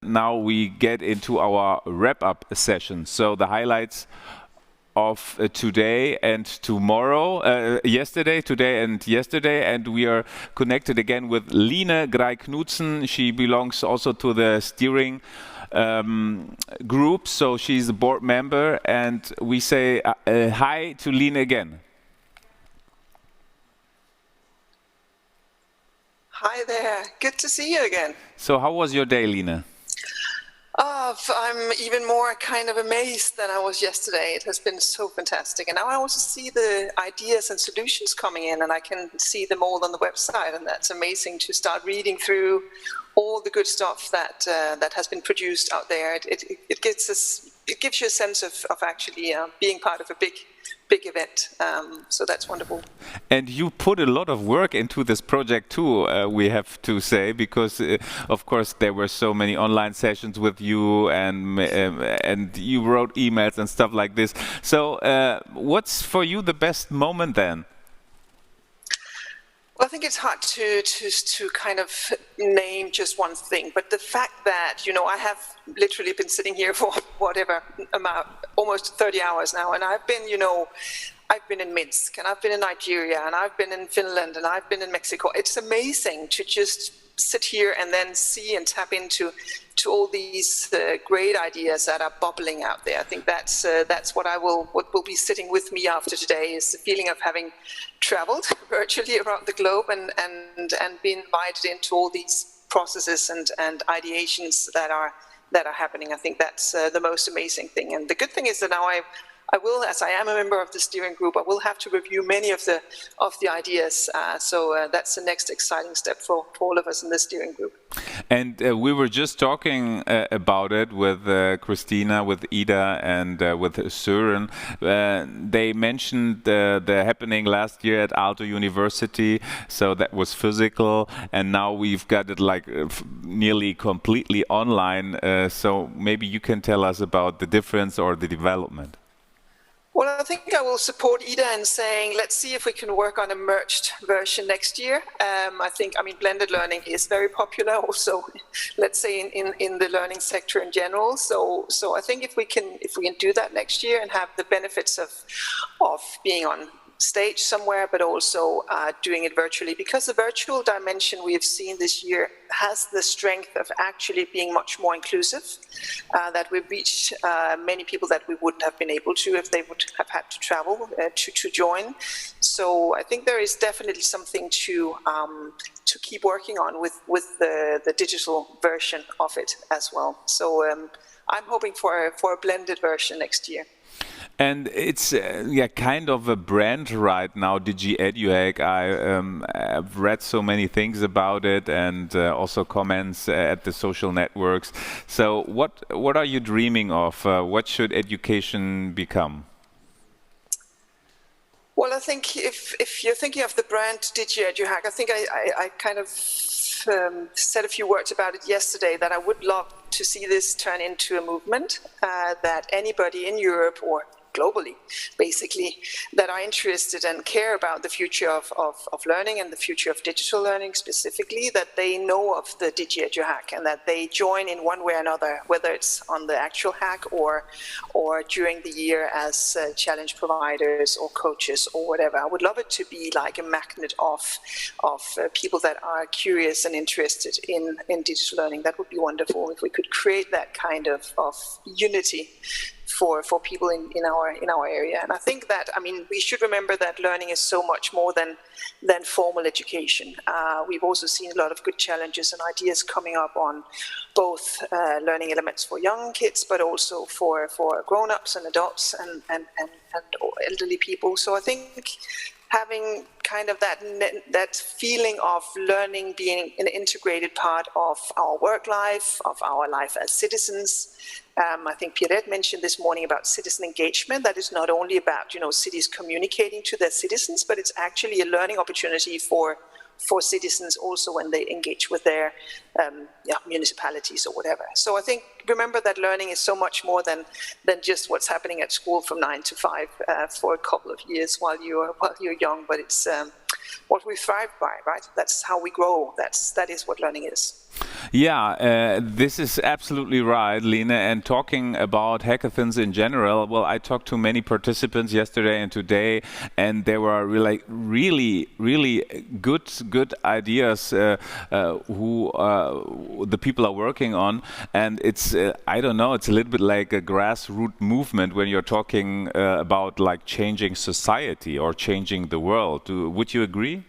now we get into our wrap-up session. So the highlights of today and tomorrow, yesterday, today and yesterday, and we are connected again with Line Knudsen. She belongs also to the steering group, so she's a board member, and we say hi to Line again. Hi there, good to see you again. So how was your day, Line? I'm even more kind of amazed than I was yesterday. It has been so fantastic. And now I also see the ideas and solutions coming in, and I can see them all on the website. And that's amazing to start reading through all the good stuff that that has been produced out there. It gives you a sense of actually being part of a big event, so that's wonderful. And you put a lot of work into this project too, we have to say, because of course there were so many online sessions with you, and you wrote emails and stuff like this. So what's for you the best moment then? Well, I think it's hard to kind of name just one thing, but the fact that, you know, I have literally been sitting here for whatever amount, almost 30 hours now, and I've been, you know, I've been in Minsk, and I've been in Nigeria, and I've been in Finland, and I've been in Mexico. It's amazing to just sit here and then see and tap into all these great ideas that are bubbling out there. I think that's what will be sitting with me after today, is the feeling of having traveled virtually around the globe and been invited into all these processes and ideations that are happening. I think that's the most amazing thing. And the good thing is that now I will, as I am a member of the steering group, I will have to review many of the ideas. So that's the next exciting step for all of us in the steering group. And we were just talking about it with Christina, with Ida, and with Søren. They mentioned the happening last year at Altheo University, so that was physical, and now we've got it like nearly completely online. So maybe you can tell us about the difference or the development. Well, I think I will support Ida in saying, let's see if we can work on a merged version next year. I mean, blended learning is very popular also, let's say, in the learning sector in general. So I think if we can do that next year and have the benefits of being on stage somewhere, but also doing it virtually, because the virtual dimension we have seen this year has the strength of actually being much more inclusive, that we've reached many people that we wouldn't have been able to if they would have had to travel to join. So I think there is definitely something to keep working on with the digital version of it as well. So I'm hoping for a blended version next year. And it's kind of a brand right now, DigiEduHack. I've read so many things about it, and also comments at the social networks. So what are you dreaming of? What should education become? Well, I think if you're thinking of the brand DigiEduHack, I think I kind of said a few words about it yesterday, that I would love to see this turn into a movement, that anybody in Europe or globally, basically, that are interested and care about the future of learning and the future of digital learning specifically, that they know of the DigiEduHack and that they join in one way or another, whether it's on the actual hack or during the year as challenge providers or coaches or whatever. I would love it to be like a magnet of people that are curious and interested in digital learning. That would be wonderful if we could create that kind of unity for people in our area. And I think that, I mean, we should remember that learning is so much more than formal education. We've also seen a lot of good challenges and ideas coming up on both learning elements for young kids, but also for grown-ups and adults and elderly people. So I think having kind of that feeling of learning being an integrated part of our work life, of our life as citizens. I think Pierrette mentioned this morning about citizen engagement. That is not only about, you know, cities communicating to their citizens, but it's actually a learning opportunity for citizens also when they engage with their municipalities or whatever. So I think, remember that learning is so much more than just what's happening at school from 9 to 5 for a couple of years while you're young, but it's what we thrive by, right? That's how we grow. That is what learning is. Yeah, this is absolutely right, Lena. And talking about hackathons in general, well, I talked to many participants yesterday and today, and there were really good ideas who the people are working on. And it's I don't know, it's a little bit like a grassroots movement when you're talking about like changing society or changing the world. Would you agree?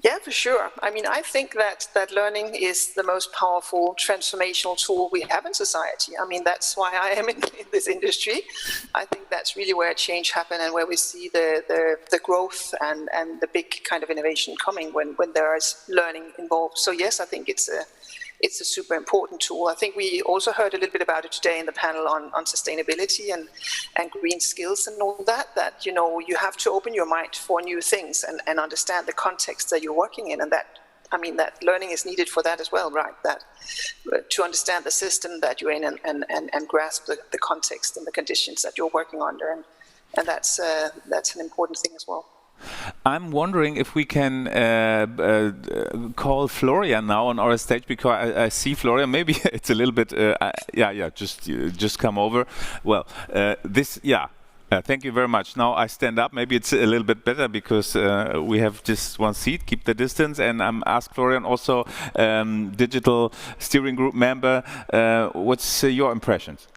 Yeah, for sure. I mean, I think that learning is the most powerful transformational tool we have in society. I mean, that's why I am in this industry. I think that's really where change happens and where we see the growth and the big kind of innovation coming when there is learning involved. So yes, I think it's a super important tool. I think we also heard a little bit about it today in the panel on sustainability and green skills and all that, you know, you have to open your mind for new things and understand the context that you're working in. And that, I mean, that learning is needed for that as well, right? That to understand the system that you're in and grasp the context and the conditions that you're working under. And that's an important thing as well. I'm wondering if we can call Florian now on our stage, because I see Florian. Maybe it's a little bit, just come over. Well, thank you very much. Now I stand up. Maybe it's a little bit better because we have just one seat. Keep the distance. And I'm asked Florian, also digital steering group member. What's your impressions?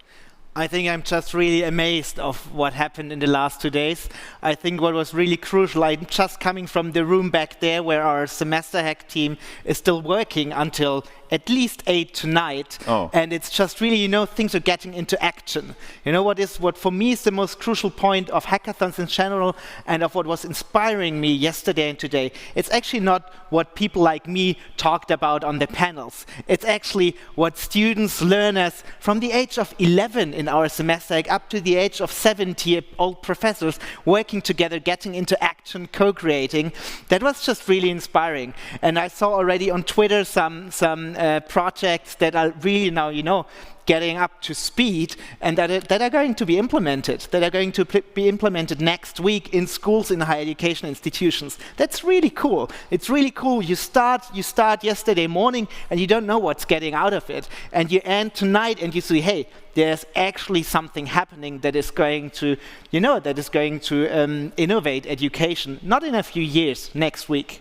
I think I'm just really amazed of what happened in the last 2 days. I think what was really crucial, I'm just coming from the room back there where our semester hack team is still working until at least 8 tonight. Oh. And it's just really, you know, things are getting into action. You know, what for me is the most crucial point of hackathons in general and of what was inspiring me yesterday and today. It's actually not what people like me talked about on the panels. It's actually what students, learners from the age of 11 in our semester up to the age of 70 old professors working together, getting into action, co-creating. That was just really inspiring. And I saw already on Twitter some projects that are really now, you know, getting up to speed and that are going to be implemented, be implemented next week in schools, in higher education institutions. That's really cool. It's really cool. You start yesterday morning and you don't know what's getting out of it. And you end tonight and you see, hey, there's actually something happening that is going to, you know, innovate education, not in a few years, next week.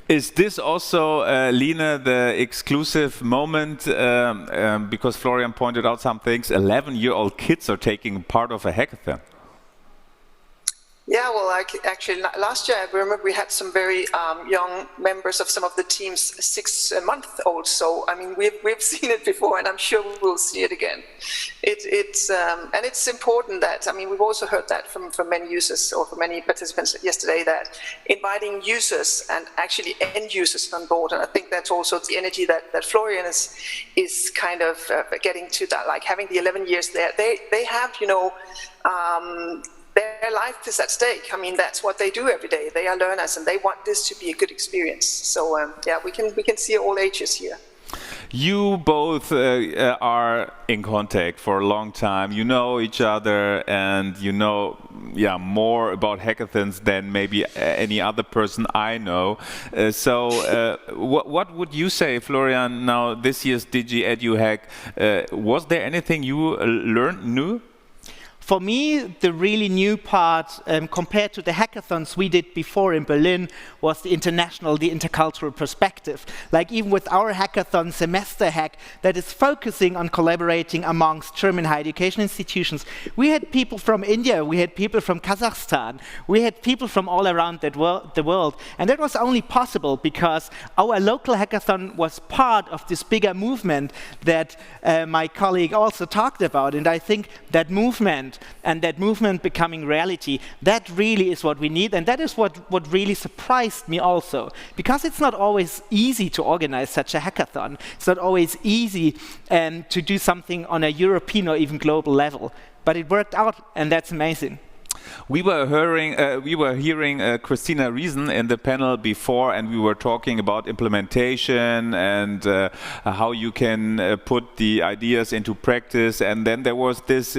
Is this also, Lena, the exclusive moment, because Florian pointed out some things, 11-year-old kids are taking part of a hackathon? Yeah, well, actually, last year I remember we had some very young members of some of the teams, 6-month-olds. So I mean, we've seen it before, and I'm sure we will see it again. And it's important that, I mean, we've also heard that from many users or from many participants yesterday, that inviting users and actually end users on board. And I think that's also the energy that Florian is kind of getting to, that, like having the 11 years there. They have, you know, their life is at stake. I mean, that's what they do every day. They are learners, and they want this to be a good experience. So yeah, we can see all ages here. You both are in contact for a long time. You know each other, and you know, more about hackathons than maybe any other person I know. What would you say, Florian? Now, this year's DigiEduHack, was there anything you learned new? For me, the really new part, compared to the hackathons we did before in Berlin, was the intercultural perspective. Like even with our hackathon, Semester Hack, that is focusing on collaborating amongst German higher education institutions, we had people from India, we had people from Kazakhstan, we had people from all around the world. And that was only possible because our local hackathon was part of this bigger movement that my colleague also talked about. And I think that movement, and that movement becoming reality, that really is what we need. And that is what really surprised me also. Because it's not always easy to organize such a hackathon. It's not always easy to do something on a European or even global level. But it worked out, and that's amazing. We were hearing Christina Riesen in the panel before, and we were talking about implementation and how you can put the ideas into practice. And then there was this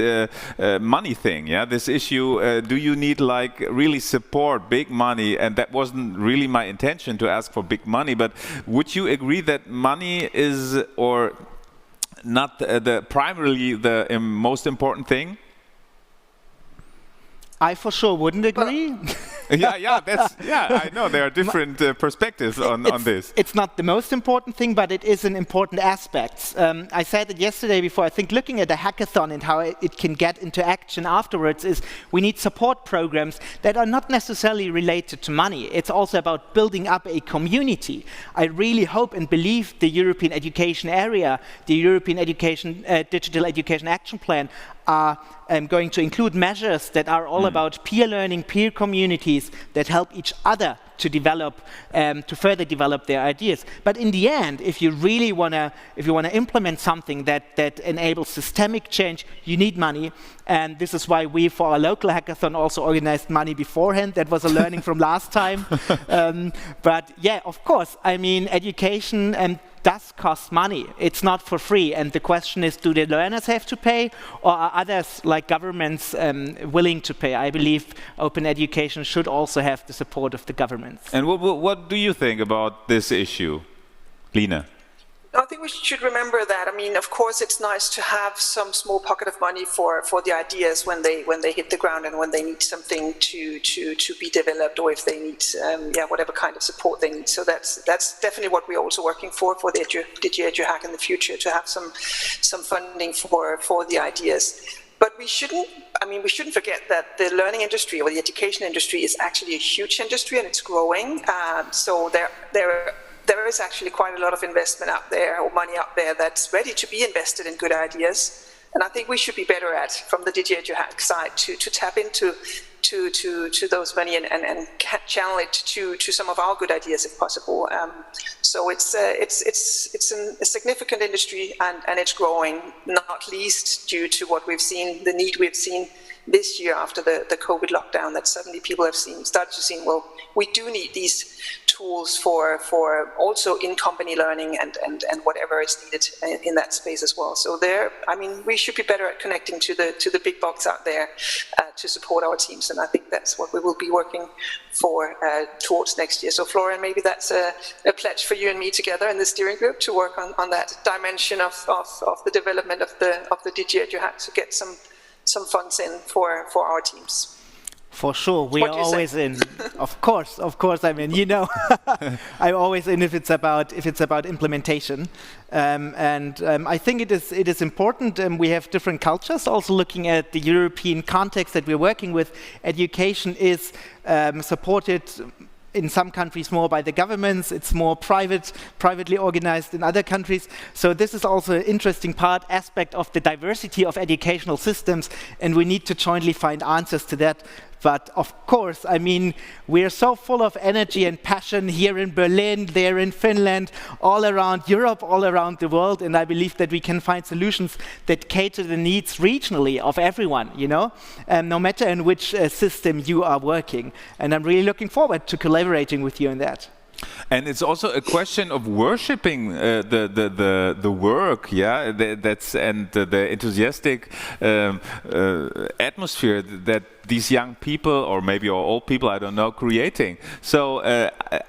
money thing, yeah, this issue. Do you need like really support, big money? And that wasn't really my intention to ask for big money, but would you agree that money is or not primarily the most important thing? I for sure wouldn't agree. I know there are different perspectives on this. It's not the most important thing, but it is an important aspect. I said it yesterday before. I think looking at the hackathon and how it can get into action afterwards is we need support programs that are not necessarily related to money. It's also about building up a community. I really hope and believe the European education area, the European Digital Education Action Plan are going to include measures that are all about peer learning, peer communities that help each other to develop, to further develop their ideas. But in the end, if you really want to implement something that enables systemic change, you need money. And this is why we, for our local hackathon, also organized money beforehand. That was a learning from last time. But yeah, of course, I mean, education does cost money. It's not for free. And the question is, do the learners have to pay, or are others, like governments, willing to pay? I believe open education should also have the support of the governments. And what do you think about this issue, Lina? I think we should remember that. I mean, of course, it's nice to have some small pocket of money for the ideas when they hit the ground and when they need something to be developed, or if they need whatever kind of support they need. So that's definitely what we're also working for the DigiEduHack in the future, to have some funding for the ideas. But we shouldn't forget that the learning industry or the education industry is actually a huge industry, and it's growing. So there is actually quite a lot of investment out there, or money out there, that's ready to be invested in good ideas. And I think we should be better at, from the DigiEduHack side, to tap into those money and channel it to some of our good ideas if possible. So it's a significant industry, and it's growing, not least due to what we've seen, the need we've seen this year after the COVID lockdown, that suddenly people have started to see, well, we do need these tools for also in-company learning and whatever is needed in that space as well. So we should be better at connecting to the big box out there to support our teams, and I think that's what we will be working for towards next year. So Florian, maybe that's a pledge for you and me together in the steering group to work on that dimension of the development of the DigiEduHack, to get some funds in for our teams. For sure, we are always in. Of course. I mean, I'm always in if it's about implementation, I think it is important. We have different cultures. Also, looking at the European context that we're working with, education is supported in some countries more by the governments. It's more privately organized in other countries. So this is also an interesting aspect of the diversity of educational systems, and we need to jointly find answers to that. But of course, I mean, we're so full of energy and passion here in Berlin, there in Finland, all around Europe, all around the world, and I believe that we can find solutions that cater the needs regionally of everyone, no matter in which system you are working. And I'm really looking forward to collaborating with you on that. And it's also a question of worshipping the work, yeah. That's the enthusiastic atmosphere that these young people, or maybe old people, I don't know, creating. So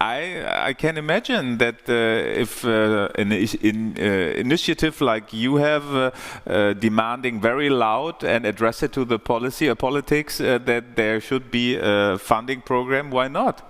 I can imagine that if an initiative like you have demanding very loud and address it to the policy or politics that there should be a funding program, why not?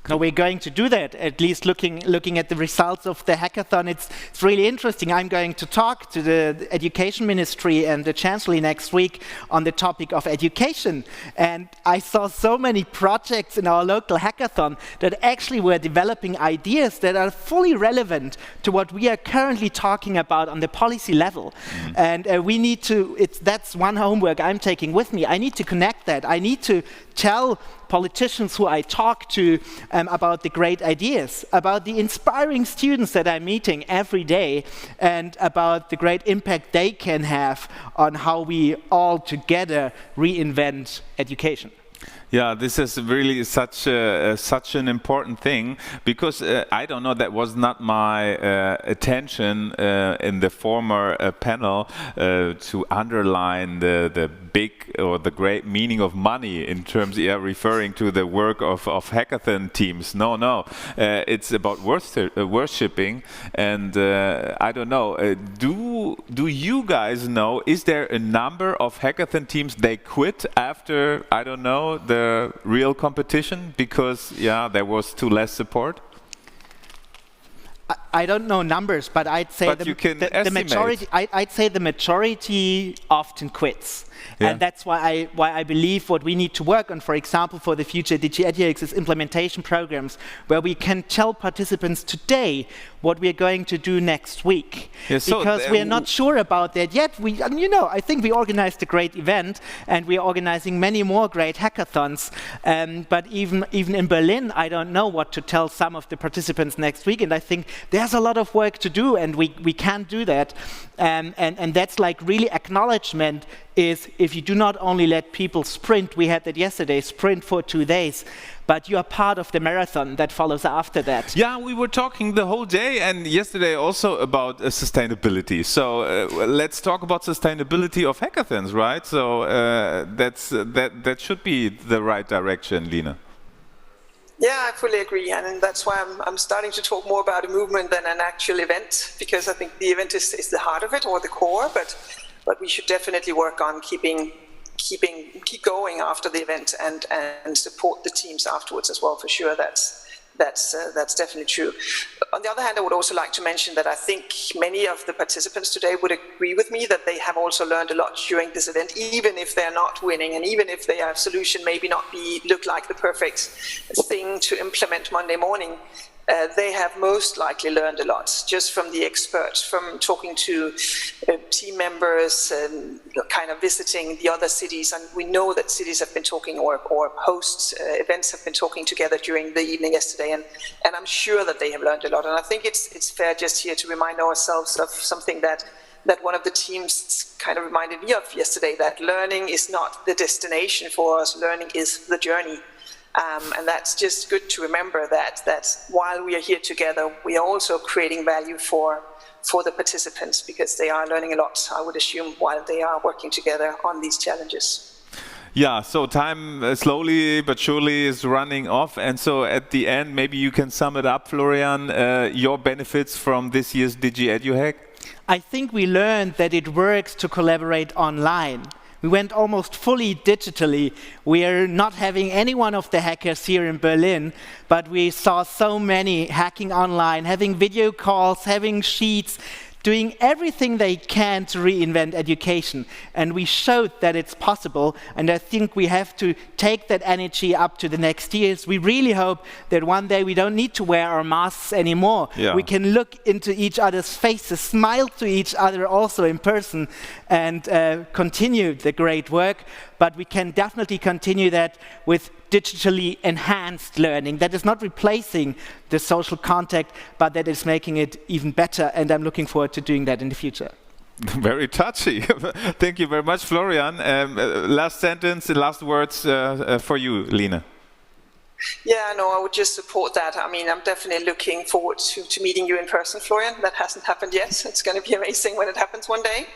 No, we're going to do that, at least looking at the results of the hackathon. It's really interesting. I'm going to talk to the Education Ministry and the Chancellor next week on the topic of education. And I saw so many projects in our local hackathon that actually were developing ideas that are fully relevant to what we are currently talking about on the policy level. And we need to, that's one homework I'm taking with me. I need to connect that. I need to tell politicians who I talk to about the great ideas, about the inspiring students that I'm meeting every day, and about the great impact they can have on how we all together reinvent education. Yeah, this is really such an important thing, because I don't know, that was not my attention in the former panel to underline the big or the great meaning of money in terms, referring to the work of hackathon teams. No, it's about worshipping, and I don't know. Do you guys know? Is there a number of hackathon teams they quit after, I don't know, the real competition because there was too less support? I don't know numbers, but I'd say the majority. I'd say the majority often quits, and that's why I believe what we need to work on, for example, for the future DigiEduHack, is implementation programs where we can tell participants today what we are going to do next week, because we are not sure about that yet. I think we organized a great event, and we are organizing many more great hackathons. But even in Berlin, I don't know what to tell some of the participants next week, and I think there's a lot of work to do, and we can do that. And that's like really acknowledgement is if you do not only let people sprint, we had that yesterday, sprint for 2 days, but you are part of the marathon that follows after that. Yeah, we were talking the whole day and yesterday also about sustainability. So let's talk about sustainability of hackathons, right? So that should be the right direction, Lina. Yeah, I fully agree, and that's why I'm starting to talk more about a movement than an actual event, because I think the event is the heart of it, or the core, but we should definitely work on keep going after the event and support the teams afterwards as well, for sure. That's definitely true. On the other hand, I would also like to mention that I think many of the participants today would agree with me that they have also learned a lot during this event, even if they're not winning, and even if their solution maybe not look like the perfect thing to implement Monday morning. They have most likely learned a lot just from the experts, from talking to team members and kind of visiting the other cities. And we know that cities have been talking, or hosts events have been talking together during the evening yesterday. And I'm sure that they have learned a lot. And I think it's fair just here to remind ourselves of something that one of the teams kind of reminded me of yesterday, that learning is not the destination for us, learning is the journey. And that's just good to remember that while we are here together, we are also creating value for the participants, because they are learning a lot, I would assume, while they are working together on these challenges. Yeah, so time slowly but surely is running off. And so at the end, maybe you can sum it up, Florian, your benefits from this year's DigiEduHack? I think we learned that it works to collaborate online. We went almost fully digitally. We are not having any one of the hackers here in Berlin, but we saw so many hacking online, having video calls, having sheets, doing everything they can to reinvent education. And we showed that it's possible, and I think we have to take that energy up to the next years. We really hope that one day we don't need to wear our masks anymore. Yeah. We can look into each other's faces, smile to each other also in person, and continue the great work. But we can definitely continue that with digitally enhanced learning that is not replacing the social contact, but that is making it even better. And I'm looking forward to doing that in the future. Very touchy. Thank you very much, Florian. Last sentence, last words for you, Lina. Yeah, no, I would just support that. I mean, I'm definitely looking forward to meeting you in person, Florian. That hasn't happened yet. It's going to be amazing when it happens one day.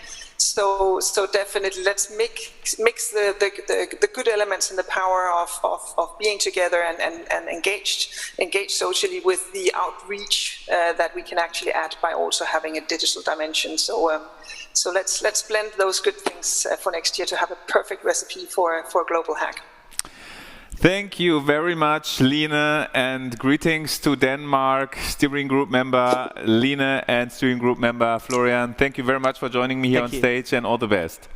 So definitely let's mix the good elements and the power of being together and engaged socially with the outreach that we can actually add by also having a digital dimension. So let's blend those good things for next year to have a perfect recipe for a global hack. Thank you very much, Lina, and greetings to Denmark, steering group member Lina and steering group member Florian. Thank you very much for joining me here on stage, and all the best.